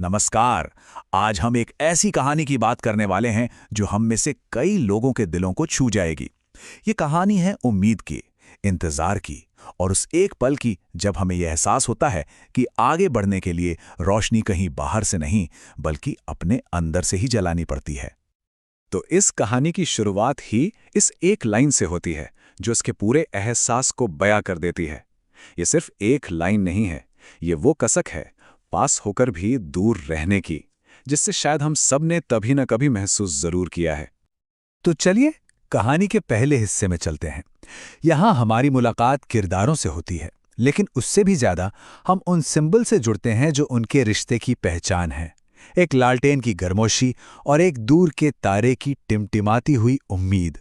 नमस्कार। आज हम एक ऐसी कहानी की बात करने वाले हैं जो हम में से कई लोगों के दिलों को छू जाएगी। ये कहानी है उम्मीद की, इंतजार की और उस एक पल की जब हमें यह एहसास होता है कि आगे बढ़ने के लिए रोशनी कहीं बाहर से नहीं बल्कि अपने अंदर से ही जलानी पड़ती है। तो इस कहानी की शुरुआत ही इस एक लाइन से होती है जो इसके पूरे एहसास को बयां कर देती है। ये सिर्फ एक लाइन नहीं है, ये वो कसक है पास होकर भी दूर रहने की, जिससे शायद हम सब ने कभी न कभी महसूस जरूर किया है। तो चलिए कहानी के पहले हिस्से में चलते हैं। यहाँ हमारी मुलाकात किरदारों से होती है, लेकिन उससे भी ज्यादा हम उन सिंबल से जुड़ते हैं जो उनके रिश्ते की पहचान है। एक लालटेन की गर्मोशी और एक दूर के तारे की टिमटिमाती हुई उम्मीद।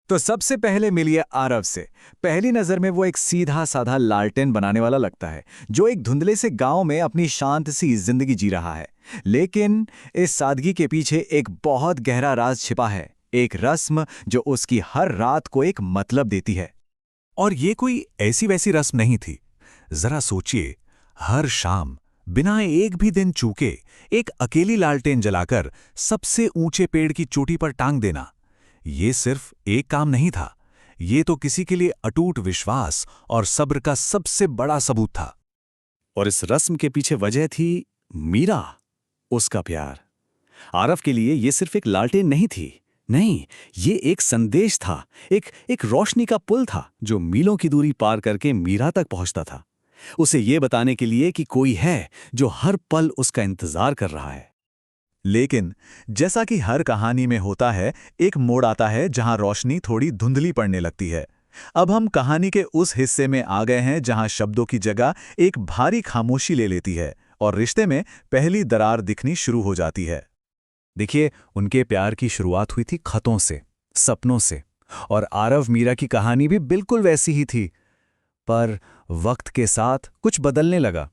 तो सबसे पहले मिलिए आरव से। पहली नजर में वो एक सीधा साधा लालटेन बनाने वाला लगता है जो एक धुंधले से गांव में अपनी शांत सी जिंदगी जी रहा है। लेकिन इस सादगी के पीछे एक बहुत गहरा राज छिपा है, एक रस्म जो उसकी हर रात को एक मतलब देती है। और ये कोई ऐसी वैसी रस्म नहीं थी। जरा सोचिए, हर शाम बिना एक भी दिन चूके एक अकेली लालटेन जलाकर सबसे ऊंचे पेड़ की चोटी पर टांग देना। ये सिर्फ एक काम नहीं था, ये तो किसी के लिए अटूट विश्वास और सब्र का सबसे बड़ा सबूत था। और इस रस्म के पीछे वजह थी मीरा, उसका प्यार। आरव के लिए ये सिर्फ एक लालटेन नहीं थी, नहीं, ये एक संदेश था, एक रोशनी का पुल था जो मीलों की दूरी पार करके मीरा तक पहुंचता था, उसे ये बताने के लिए कि कोई है जो हर पल उसका इंतजार कर रहा है। लेकिन जैसा कि हर कहानी में होता है, एक मोड़ आता है जहां रोशनी थोड़ी धुंधली पड़ने लगती है। अब हम कहानी के उस हिस्से में आ गए हैं जहां शब्दों की जगह एक भारी खामोशी ले लेती है और रिश्ते में पहली दरार दिखनी शुरू हो जाती है। देखिए, उनके प्यार की शुरुआत हुई थी खतों से, सपनों से, और आरव मीरा की कहानी भी बिल्कुल वैसी ही थी। पर वक्त के साथ कुछ बदलने लगा।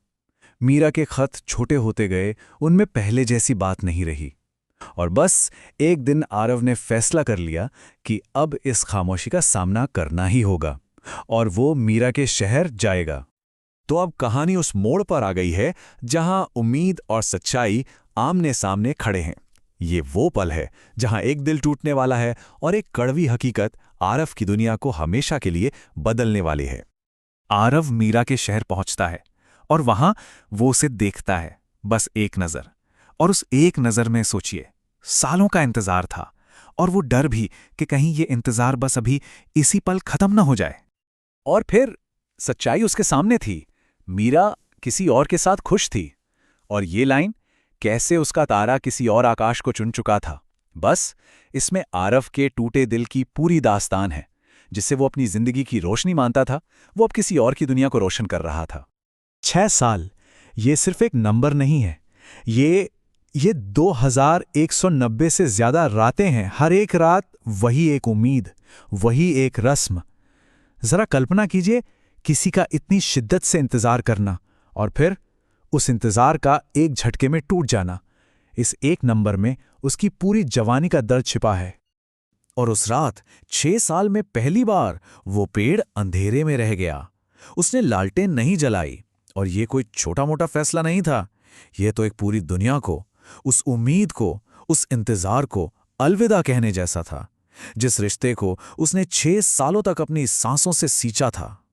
मीरा के खत छोटे होते गए, उनमें पहले जैसी बात नहीं रही। और बस एक दिन आरव ने फैसला कर लिया कि अब इस खामोशी का सामना करना ही होगा और वो मीरा के शहर जाएगा। तो अब कहानी उस मोड़ पर आ गई है जहां उम्मीद और सच्चाई आमने सामने खड़े हैं। ये वो पल है जहां एक दिल टूटने वाला है और एक कड़वी हकीकत आरव की दुनिया को हमेशा के लिए बदलने वाली है। आरव मीरा के शहर पहुंचता है और वहां वो उसे देखता है, बस एक नजर। और उस एक नजर में सोचिए, सालों का इंतजार था और वो डर भी कि कहीं ये इंतजार बस अभी इसी पल खत्म न हो जाए। और फिर सच्चाई उसके सामने थी। मीरा किसी और के साथ खुश थी। और ये लाइन, कैसे उसका तारा किसी और आकाश को चुन चुका था, बस इसमें आरव के टूटे दिल की पूरी दास्तान है। जिसे वो अपनी जिंदगी की रोशनी मानता था, वो अब किसी और की दुनिया को रोशन कर रहा था। 6 साल, ये सिर्फ एक नंबर नहीं है, ये 2190 से ज्यादा रातें हैं। हर एक रात वही एक उम्मीद, वही एक रस्म। जरा कल्पना कीजिए, किसी का इतनी शिद्दत से इंतजार करना और फिर उस इंतजार का एक झटके में टूट जाना। इस एक नंबर में उसकी पूरी जवानी का दर्द छिपा है। और उस रात 6 साल में पहली बार वो पेड़ अंधेरे में रह गया। उसने लालटेन नहीं जलाई, और ये कोई छोटा मोटा फैसला नहीं था। यह तो एक पूरी दुनिया को, उस उम्मीद को, उस इंतजार को अलविदा कहने जैसा था, जिस रिश्ते को उसने 6 सालों तक अपनी सांसों से सींचा था।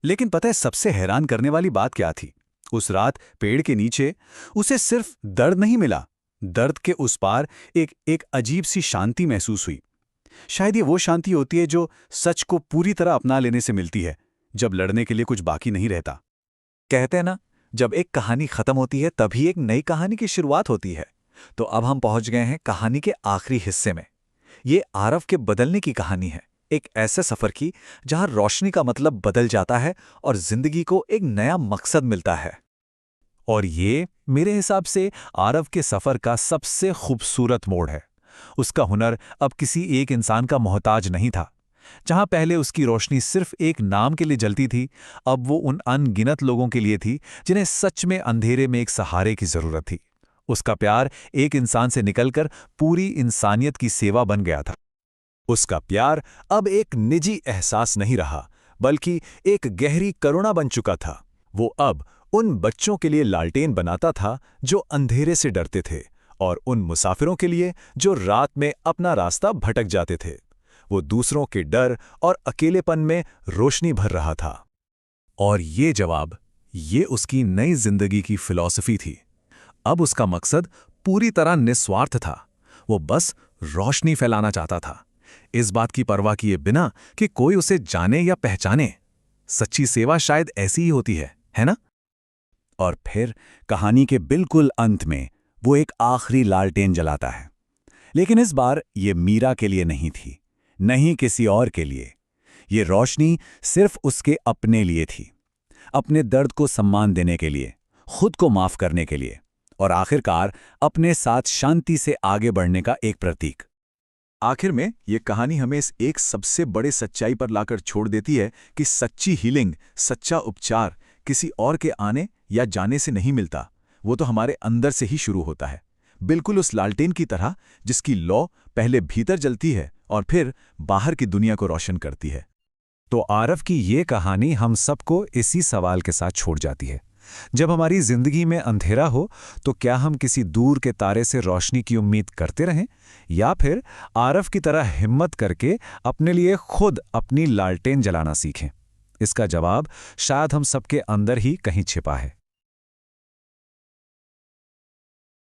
लेकिन पता है सबसे हैरान करने वाली बात क्या थी? उस रात पेड़ के नीचे उसे सिर्फ दर्द नहीं मिला, दर्द के उस पार एक अजीब सी शांति महसूस हुई। शायद ये वो शांति होती है जो सच को पूरी तरह अपना लेने से मिलती है, जब लड़ने के लिए कुछ बाकी नहीं रहता। कहते हैं ना, जब एक कहानी खत्म होती है तभी एक नई कहानी की शुरुआत होती है। तो अब हम पहुंच गए हैं कहानी के आखिरी हिस्से में। ये आरव के बदलने की कहानी है, एक ऐसे सफर की जहां रोशनी का मतलब बदल जाता है और जिंदगी को एक नया मकसद मिलता है। और ये मेरे हिसाब से आरव के सफर का सबसे खूबसूरत मोड़ है। उसका हुनर अब किसी एक इंसान का मोहताज नहीं था। जहां पहले उसकी रोशनी सिर्फ एक नाम के लिए जलती थी, अब वो उन अनगिनत लोगों के लिए थी जिन्हें सच में अंधेरे में एक सहारे की जरूरत थी। उसका प्यार एक इंसान से निकलकर पूरी इंसानियत की सेवा बन गया था। उसका प्यार अब एक निजी एहसास नहीं रहा, बल्कि एक गहरी करुणा बन चुका था। वो अब उन बच्चों के लिए लालटेन बनाता था जो अंधेरे से डरते थे, और उन मुसाफिरों के लिए जो रात में अपना रास्ता भटक जाते थे। वो दूसरों के डर और अकेलेपन में रोशनी भर रहा था। और ये उसकी नई जिंदगी की फिलॉसफी थी। अब उसका मकसद पूरी तरह निस्वार्थ था। वो बस रोशनी फैलाना चाहता था, इस बात की परवाह किए बिना कि कोई उसे जाने या पहचाने। सच्ची सेवा शायद ऐसी ही होती है ना? और फिर कहानी के बिल्कुल अंत में वो एक आखिरी लालटेन जलाता है। लेकिन इस बार ये मीरा के लिए नहीं थी, नहीं किसी और के लिए। ये रोशनी सिर्फ उसके अपने लिए थी, अपने दर्द को सम्मान देने के लिए, खुद को माफ करने के लिए, और आखिरकार अपने साथ शांति से आगे बढ़ने का एक प्रतीक। आखिर में ये कहानी हमें इस एक सबसे बड़े सच्चाई पर लाकर छोड़ देती है कि सच्ची हीलिंग, सच्चा उपचार किसी और के आने या जाने से नहीं मिलता। वो तो हमारे अंदर से ही शुरू होता है, बिल्कुल उस लालटेन की तरह जिसकी लौ पहले भीतर जलती है और फिर बाहर की दुनिया को रोशन करती है। तो आरव की ये कहानी हम सबको इसी सवाल के साथ छोड़ जाती है। जब हमारी जिंदगी में अंधेरा हो तो क्या हम किसी दूर के तारे से रोशनी की उम्मीद करते रहें, या फिर आरव की तरह हिम्मत करके अपने लिए खुद अपनी लालटेन जलाना सीखें? इसका जवाब शायद हम सबके अंदर ही कहीं छिपा है।